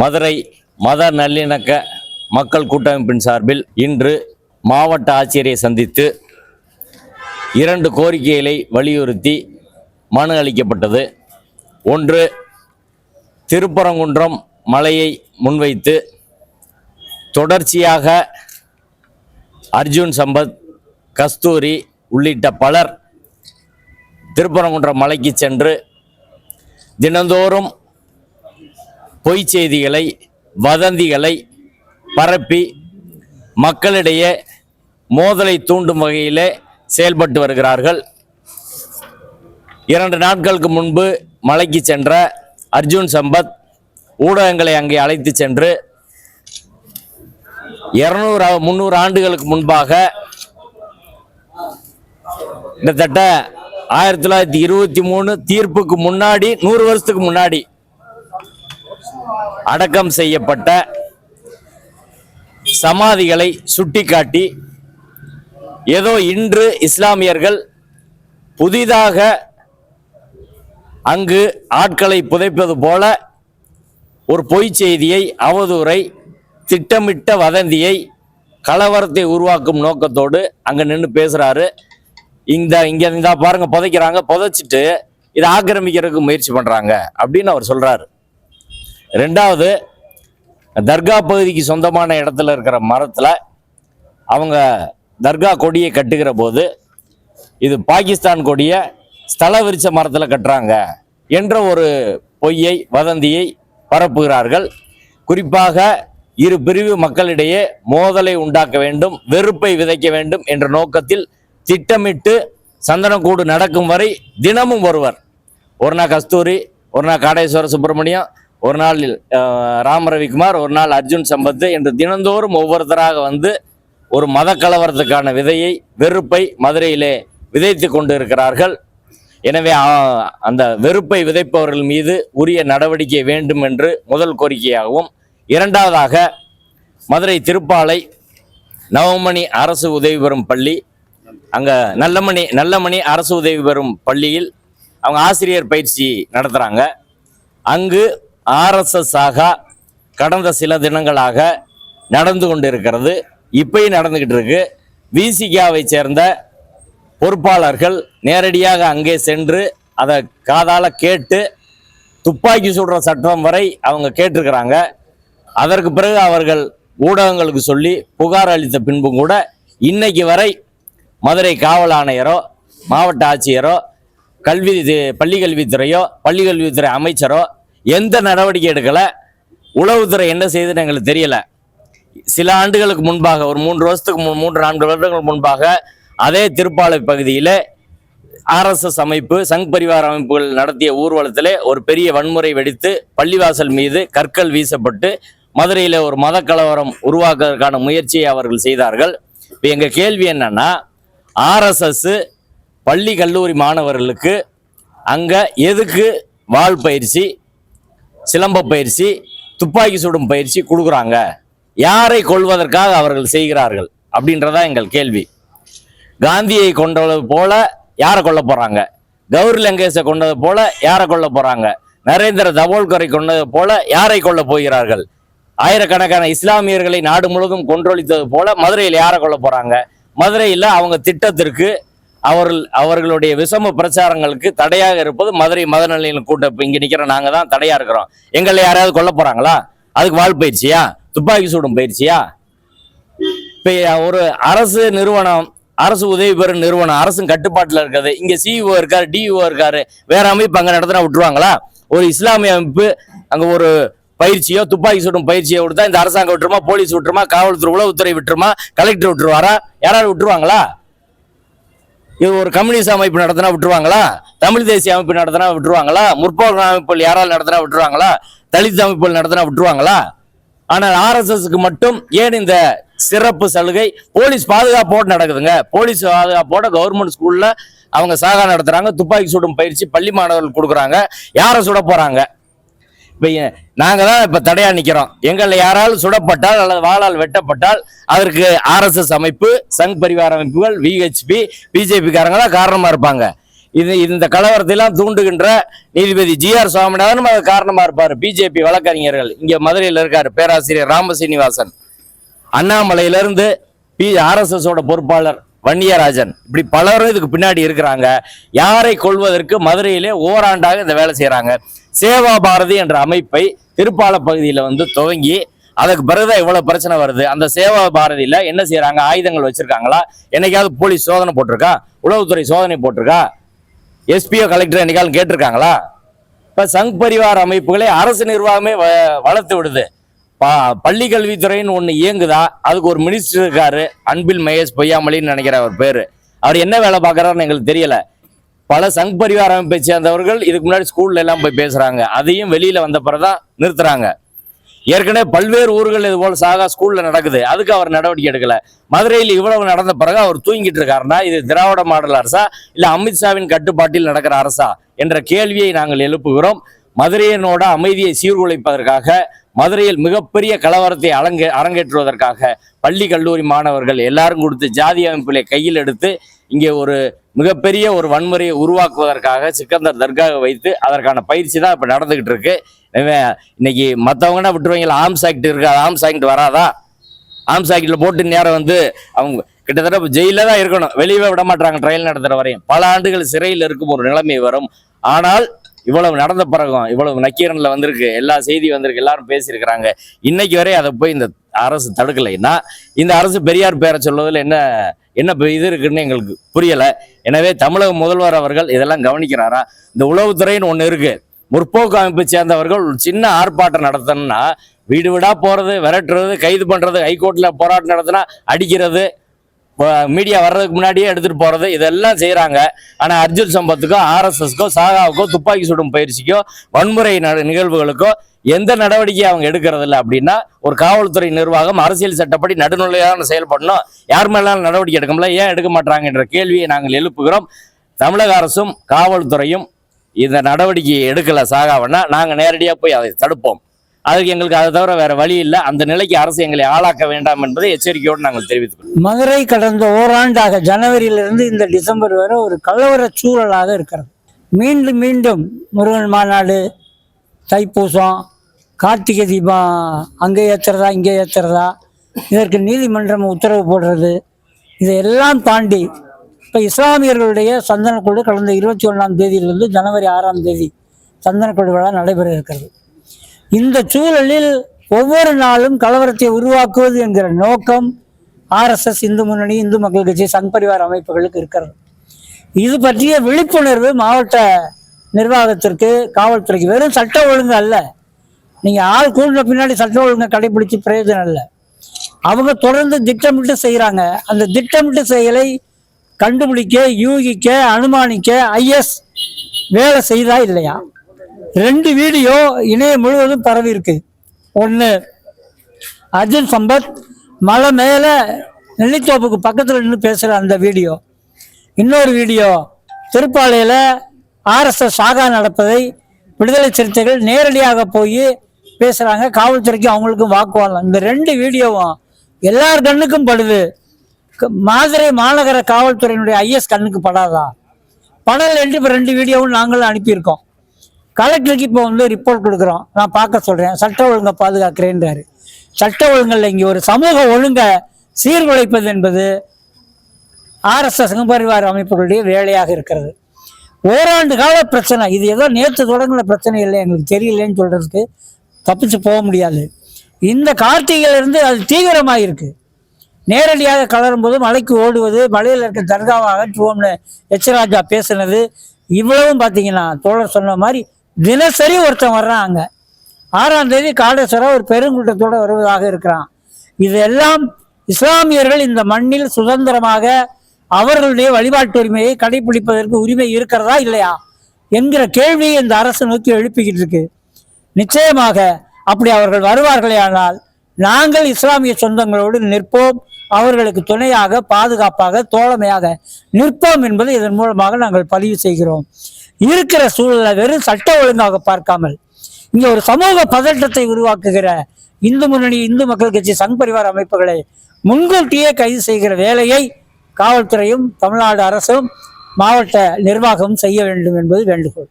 மதுரை மத நல்லிணக்க மக்கள் கூட்டமைப்பின் சார்பில் இன்று மாவட்ட ஆட்சியரை சந்தித்து 2 கோரிக்கைகளை வலியுறுத்தி மனு அளிக்கப்பட்டது. ஒன்று, திருப்பரங்குன்றம் மலையை முன்வைத்து தொடர்ச்சியாக அர்ஜுன் சம்பத், கஸ்தூரி உள்ளிட்ட பலர் திருப்பரங்குன்றம் மலைக்கு சென்று தினந்தோறும் பொய் செய்திகளை, வதந்திகளை பரப்பி மக்களிடையே மோதலை தூண்டும் வகையிலே செயல்பட்டு வருகிறார்கள். 2 நாட்களுக்கு முன்பு மலைக்கு சென்ற அர்ஜுன் சம்பத் ஊடகங்களை அங்கே அழைத்து சென்று 200-300 ஆண்டுகளுக்கு முன்பாக கிட்டத்தட்ட 1923 தீர்ப்புக்கு முன்னாடி 100 வருஷத்துக்கு முன்னாடி அடக்கம் செய்யப்பட்ட சமாதிகளை சுட்டிக்காட்டி ஏதோ இன்று இஸ்லாமியர்கள் புதிதாக அங்கு ஆட்களை புதைப்பது போல ஒரு பொய் செய்தியை, அவதூறை, திட்டமிட்ட வதந்தியை, கலவரத்தை உருவாக்கும் நோக்கத்தோடு அங்க நின்று பேசுறாரு. இங்க பாருங்க, புதைக்கிறாங்க, புதைச்சிட்டு இதை ஆக்கிரமிக்கிறதுக்கு முயற்சி பண்றாங்க அப்படின்னு அவர் சொல்றாரு. 2வது, தர்கா பகுதிக்கு சொந்தமான இடத்துல இருக்கிற மரத்துல அவங்க தர்கா கொடியை கட்டுகிற போது இது பாகிஸ்தான் கொடியை ஸ்தல விருட்ச மரத்துல கட்டுறாங்க என்ற ஒரு பொய்யை, வதந்தியை பரப்புகிறார்கள். குறிப்பாக இரு பிரிவு மக்களிடையே மோதலை உண்டாக்க வேண்டும், வெறுப்பை விதைக்க வேண்டும் என்ற நோக்கத்தில் திட்டமிட்டு சந்தனக்கூடு நடக்கும் வரை தினமும் ஒரு நாள் கஸ்தூரி, ஒரு நாள் காடேஸ்வர சுப்பிரமணியம், ஒரு நாள் ராம் ரவிக்குமார், ஒரு நாள் அர்ஜுன் சம்பத் என்று தினந்தோறும் ஒவ்வொருத்தராக வந்து ஒரு மத கலவரத்துக்கான விதையை, வெறுப்பை மதுரையிலே விதைத்து கொண்டு இருக்கிறார்கள். எனவே அந்த வெறுப்பை விதைப்பவர்கள் மீது உரிய நடவடிக்கை வேண்டும் என்று முதல் கோரிக்கையாகவும், 2வதாக மதுரை திருப்பாலை நவமணி அரசு உதவி பெறும் பள்ளி, அங்கே நல்லமணி அரசு உதவி பெறும் பள்ளியில் அவங்க ஆசிரியர் பயிற்சி நடத்துகிறாங்க. அங்கு RSS ஆகா கடந்த சில தினங்களாக நடந்து கொண்டு இருக்கிறது, இப்பயும் நடந்துகிட்டு இருக்கு. விசிகாவை சேர்ந்த பொறுப்பாளர்கள் நேரடியாக அங்கே சென்று அதை காதால கேட்டு துப்பாக்கி சுடுற சட்டம் வரை அவங்க கேட்டிருக்கிறாங்க. அதற்கு பிறகு அவர்கள் ஊடகங்களுக்கு சொல்லி புகார் அளித்த பின்பும் கூட இன்னைக்கு வரை மதுரை காவல் ஆணையரோ, மாவட்ட ஆட்சியரோ, பள்ளிக்கல்வித்துறையோ, பள்ளிக்கல்வித்துறை அமைச்சரோ எந்த நடவடிக்கை எடுக்கல. உளவுத்துறை என்ன செய்யுதுன்னு எங்களுக்கு தெரியல. சில ஆண்டுகளுக்கு முன்பாக, ஒரு 3 வருஷத்துக்கு 3-4 வருடங்களுக்கு முன்பாக அதே திருப்பாலை பகுதியில் RSS அமைப்பு, சங் பரிவார அமைப்புகள் நடத்திய ஊர்வலத்திலே ஒரு பெரிய வன்முறை வெடித்து பள்ளிவாசல் மீது கற்கள் வீசப்பட்டு மதுரையில் ஒரு மத கலவரம் உருவாக்குவதற்கான முயற்சியை அவர்கள் செய்தார்கள். இப்போ எங்கள் கேள்வி என்னன்னா, RSS பள்ளி கல்லூரி மாணவர்களுக்கு அங்கே எதுக்கு வாள் பயிற்சி, சிலம்ப பயிற்சி, துப்பாக்கி சுடும் பயிற்சி கொடுக்குறாங்க? யாரை கொல்வதற்காக அவர்கள் செய்கிறார்கள் அப்படின்றதா எங்கள் கேள்வி. காந்தியை கொண்டது போல யாரை கொல்ல போறாங்க? கௌரி லங்கேஷை கொண்டது போல யாரை கொல்ல போறாங்க? நரேந்திர தபோல்கரை கொண்டது போல யாரை கொல்ல போகிறார்கள்? ஆயிரக்கணக்கான இஸ்லாமியர்களை நாடு முழுவதும் கொன்றொழித்தது போல மதுரையில் யாரை கொல்ல போறாங்க? மதுரையில் அவங்க திட்டத்திற்கு, அவர்களுடைய விஷம பிரச்சாரங்களுக்கு தடையாக இருப்பது மதுரை மத நல்லிணக்க கூட்டம். இங்க நிக்கிற நாங்க தான் தடையா இருக்கிறோம். எங்களை யாராவது கொல்ல போறாங்களா? அதுக்கு வாள் பயிற்சியா, துப்பாக்கி சூடும் பயிற்சியா? இப்ப ஒரு அரசு நிறுவனம், அரசு உதவி பெறும் நிறுவனம், அரசு கட்டுப்பாட்டில் இருக்கிறது. இங்க CEO இருக்காரு, DO இருக்காரு, வேற அமைப்பு அங்க நடத்தினா விட்டுருவாங்களா? ஒரு இஸ்லாமிய அமைப்பு அங்க ஒரு பயிற்சியோ, துப்பாக்கி சுடும் பயிற்சியோ கொடுத்தா இந்த அரசாங்கம் விட்டுருமா? போலீஸ் விட்டுருமா? காவல்துறை, உளவுத்துறை விட்டுருமா? கலெக்டர் விட்டுருவாரா? யாராவது விட்டுருவாங்களா? இது ஒரு கம்யூனிஸ்ட் அமைப்பு நடத்தினா விட்டுருவாங்களா? தமிழ் தேசிய அமைப்பு நடத்தினா விட்டுருவாங்களா? முற்போக்கு அமைப்புகள் யாரால் நடத்தினா விட்டுருவாங்களா? தலித் அமைப்புகள் நடத்தினா விட்டுருவாங்களா? ஆனால் RSSக்கு மட்டும் ஏன் இந்த சிறப்பு சலுகை? போலீஸ் பாதுகாப்போடு நடக்குதுங்க. போலீஸ் பாதுகாப்போட கவர்மெண்ட் ஸ்கூல்ல அவங்க சாகா நடத்துறாங்க, துப்பாக்கி சுடும் பயிற்சி பள்ளி மாணவர்கள் கொடுக்குறாங்க. யாரை சுட போறாங்க? இப்போ நாங்கள் தான் இப்போ தடையா நிற்கிறோம். எங்களை யாராலும் சுடப்பட்டால் அல்லது வாளால் வெட்டப்பட்டால் அதற்கு RSS அமைப்பு, சங் பரிவார அமைப்புகள், VHP, BJP காரங்க தான் காரணமா இருப்பாங்க. இந்த கலவரத்தை எல்லாம் தூண்டுகின்ற நீதிபதி GR சுவாமிநாதன் அது காரணமா இருப்பாரு. பிஜேபி வழக்கறிஞர்கள் இங்க மதுரையில் இருக்காரு, பேராசிரியர் ராமசீனிவாசன், அண்ணாமலையிலிருந்து RSS பொறுப்பாளர் வன்னியராஜன், இப்படி பலரும் இதுக்கு பின்னாடி இருக்கிறாங்க. யாரை கொள்வதற்கு மதுரையிலே ஓராண்டாக இந்த வேலை செய்யறாங்க. சேவா பாரதி என்ற அமைப்பை திருப்பால பகுதியில துவங்கி அதுக்கு பிறகுதான் இவ்வளவு பிரச்சனை வருது. அந்த சேவா பாரதியில என்ன செய்யறாங்க? ஆயுதங்கள் வச்சிருக்காங்களா? என்னைக்காவது போலீஸ் சோதனை போட்டிருக்கா? உளவுத்துறை சோதனை போட்டிருக்கா? SPO கலெக்டர் என்னைக்காலும் கேட்டிருக்காங்களா? இப்ப சங் பரிவார அமைப்புகளை அரசு நிர்வாகமே வளர்த்து விடுது. பள்ளி கல்வித்துறைன்னு ஒண்ணு இயங்குதா? அதுக்கு ஒரு மினிஸ்டர் இருக்காரு, அன்பில் மகேஷ் பொய்யாமலின்னு நினைக்கிற அவர் பேரு. அவர் என்ன வேலை பார்க்கறாருன்னு எங்களுக்கு தெரியல. பல சங் பரிவார அமைப்பை சேர்ந்தவர்கள் இதுக்கு முன்னாடி ஸ்கூல்ல எல்லாம் போய் பேசுறாங்க. அதையும் வெளியில வந்த பிறகுதான் நிறுத்துறாங்க. ஏற்கனவே பல்வேறு ஊர்கள் இது போல சாகா ஸ்கூல்ல நடக்குது, அதுக்கு அவர் நடவடிக்கை எடுக்கல. மதுரையில் இவ்வளவு நடந்த பிறகு அவர் தூங்கிட்டு இருக்காருன்னா இது திராவிட மாடல் அரசா இல்ல அமித்ஷாவின் கட்டுப்பாட்டில் நடக்கிற அரசா என்ற கேள்வியை நாங்கள் எழுப்புகிறோம். மதுரையினோட அமைதியை சீர்குலைப்பதற்காக, மதுரையில் மிகப்பெரிய கலவரத்தை அரங்கேற்றுவதற்காக பள்ளி கல்லூரி மாணவர்கள் எல்லாரும் கொடுத்து ஜாதி அமைப்புகளை கையில் எடுத்து இங்கே ஒரு மிகப்பெரிய ஒரு வன்முறையை உருவாக்குவதற்காக சிக்கந்தர் தர்காவை வைத்து அதற்கான பயிற்சி தான் இப்ப நடந்துகிட்டு இருக்கு. இன்னைக்கு மற்றவங்கன்னா விட்டுருவீங்களா? ஆர்ம்ஸ் ஆக்ட் இருக்கா? ஆர்ம்ஸ் ஆக்ட் வராதா? ஆர்ம்ஸ் ஆக்ட்ல போட்டு நேரம் அவங்க கிட்டத்தட்ட ஜெயில தான் இருக்கணும், வெளியே விட மாட்டாங்க ட்ரையல் நடத்துற வரையும். பல ஆண்டுகள் சிறையில் இருக்கும் ஒரு நிலைமை வரும். ஆனால் இவ்வளவு நடந்த பிறகும் இவ்வளவு நக்கீரன்ல வந்திருக்கு, எல்லா செய்தி வந்திருக்கு, எல்லாரும் பேசியிருக்கிறாங்க. இன்னைக்கு வரை அதை போய் இந்த அரசு தடுக்கலைன்னா இந்த அரசு பெரியார் பேரை சொல்வதில் என்ன இது இருக்குன்னு எங்களுக்கு புரியல. எனவே தமிழக முதல்வர் அவர்கள் இதெல்லாம் கவனிக்கிறாரா? இந்த உளவுத்துறைன்னு ஒண்ணு இருக்கு. முற்போக்கு அமைப்பை சேர்ந்தவர்கள் சின்ன ஆர்ப்பாட்டம் நடத்தணும்னா வீடு வீடா போறது, விரட்டுறது, கைது பண்றது, ஹைகோர்ட்ல போராட்டம் நடத்தினா அடிக்கிறது, மீடியா வர்றதுக்கு முன்னாடியே எடுத்துட்டு போறது, இதெல்லாம் செய்யறாங்க. ஆனா அர்ஜுன் சம்பத்துக்கோ RSSக்கோ சாகாவுக்கோ துப்பாக்கி சுடும் பயிற்சிக்கோ வன்முறை நிகழ்வுகளுக்கோ எந்த நடவடிக்கையும் அவங்க எடுக்கிறது இல்லை. அப்படின்னா ஒரு காவல்துறை நிர்வாகம் அரசியல் சட்டப்படி நடுநிலையான செயல்படணும், யார் மேலும் நடவடிக்கை எடுக்கல, ஏன் எடுக்க மாட்டாங்க என்ற கேள்வியை நாங்கள் எழுப்புகிறோம். தமிழக அரசும் காவல்துறையும் இந்த நடவடிக்கையை எடுக்கல சாகாவன்னா நாங்கள் நேரடியாக போய் அதை தடுப்போம். அதுக்கு எங்களுக்கு அதை தவிர வேற வழி இல்லை. அந்த நிலைக்கு அரசு எங்களை ஆளாக்க வேண்டாம் என்பதை எச்சரிக்கையோடு நாங்கள் தெரிவித்துக் மதுரை கடந்த ஓராண்டாக ஜனவரியிலிருந்து இந்த டிசம்பர் வரை ஒரு கலவர சூழலாக இருக்கிறது. மீண்டும் மீண்டும் முருகன் மாநாடு, தைப்பூசம், கார்த்திகை தீபம் அங்கே ஏற்றுறதா இங்கே ஏற்றுறதா, இதற்கு நீதிமன்றம் உத்தரவு போடுறது, இதையெல்லாம் தாண்டி இப்போ இஸ்லாமியர்களுடைய சந்தனக்கூடு கடந்த 21ஆம் தேதியிலிருந்து ஜனவரி 6ஆம் தேதி சந்தனக்கூடு விழா நடைபெற இருக்கிறது. இந்த சூழலில் ஒவ்வொரு நாளும் கலவரத்தை உருவாக்குவது என்கிற நோக்கம் RSS, இந்து முன்னணி, இந்து மக்கள் கட்சி, சங் பரிவார அமைப்புகளுக்கு இருக்கிறது. இது பற்றிய விழிப்புணர்வு மாவட்ட நிர்வாகத்திற்கு, காவல்துறைக்கு, வெறும் சட்ட ஒழுங்கு அல்ல. நீங்கள் ஆள் கூடின பின்னாடி சட்ட ஒழுங்கை கடைபிடிச்சு பிரயோஜனம் இல்லை. அவங்க தொடர்ந்து திட்டமிட்டு செய்கிறாங்க. அந்த திட்டமிட்டு செயலை கண்டுபிடிக்க, யூகிக்க, அனுமானிக்க IS வேலை செய்தா இல்லையா? 2 வீடியோ இணையம் முழுவதும் பரவி இருக்கு. ஒன்று அர்ஜுன் சம்பத் மலை மேலே நெல்லித்தோப்புக்கு பக்கத்தில் நின்று பேசுகிற அந்த வீடியோ. இன்னொரு வீடியோ திருப்பாலையில் RSS சாகா நடப்பதை விடுதலை சிறுத்தைகள் நேரடியாக போய் பேசுகிறாங்க. காவல்துறைக்கும் அவங்களுக்கும் வாக்குவாதம். இந்த 2 வீடியோவும் எல்லார் கண்ணுக்கும் படுது. மதுரை மாநகர காவல்துறையினுடைய IS கண்ணுக்கு படாதா? படல் என்று இப்போ 2 வீடியோவும் நாங்களும் அனுப்பியிருக்கோம். கலெக்டருக்கு இப்போ ரிப்போர்ட் கொடுக்குறோம். நான் பார்க்க சொல்கிறேன், சட்ட ஒழுங்கை பாதுகாக்கிறேன்றாரு. சட்ட ஒழுங்கில் இங்கே ஒரு சமூக ஒழுங்கை சீர்குலைப்பது என்பது RSS சங்க பரிவார அமைப்புகளுடைய வேலையாக இருக்கிறது. ஓராண்டு கால பிரச்சனை இது. ஏதோ நேற்று தொடங்கின பிரச்சனை இல்லை, எங்களுக்கு தெரியலன்னு சொல்றதுக்கு தப்பிச்சு போக முடியாது. இந்த கார்த்திகையிலிருந்து அது தீவிரமாக இருக்கு. நேரடியாக கலரும் போது மலைக்கு ஓடுவது, மலையில் இருக்க தர்காவை அகற்றுவோம்னு ராஜா பேசுனது, இவ்வளவும் பார்த்தீங்கன்னா தோழர் சொன்ன மாதிரி தினசரி ஒருத்தன் வர்றான். அங்கே 6ஆம் தேதி காடேஸ்வரம் ஒரு பெருங்கூட்டத்தோடு வருவதாக இருக்கிறான். இதெல்லாம் இஸ்லாமியர்கள் இந்த மண்ணில் சுதந்திரமாக அவர்களுடைய வழிபாட்டு உரிமையை கடைபிடிப்பதற்கு உரிமை இருக்கிறதா இல்லையா என்கிற கேள்வியை இந்த அரசு நோக்கி எழுப்பிக்கிட்டு இருக்கு. நிச்சயமாக அப்படி அவர்கள் வருவார்களே ஆனால் நாங்கள் இஸ்லாமிய சொந்தங்களோடு நிற்போம், அவர்களுக்கு துணையாக, பாதுகாப்பாக, தோழமையாக நிற்போம் என்பதை இதன் மூலமாக நாங்கள் பதிவு செய்கிறோம். இருக்கிற சூழலை வெறும் சட்ட ஒழுங்காக பார்க்காமல் இங்கே ஒரு சமூக பதட்டத்தை உருவாக்குகிற இந்து முன்னணி, இந்து மக்கள் கட்சி, சங் பரிவார அமைப்புகளை முன்கூட்டியே கைது செய்கிற வேலையை காவல்துறையும் தமிழ்நாடு அரசும் மாவட்ட நிர்வாகம் செய்ய வேண்டும் என்பது வேண்டுகோள்.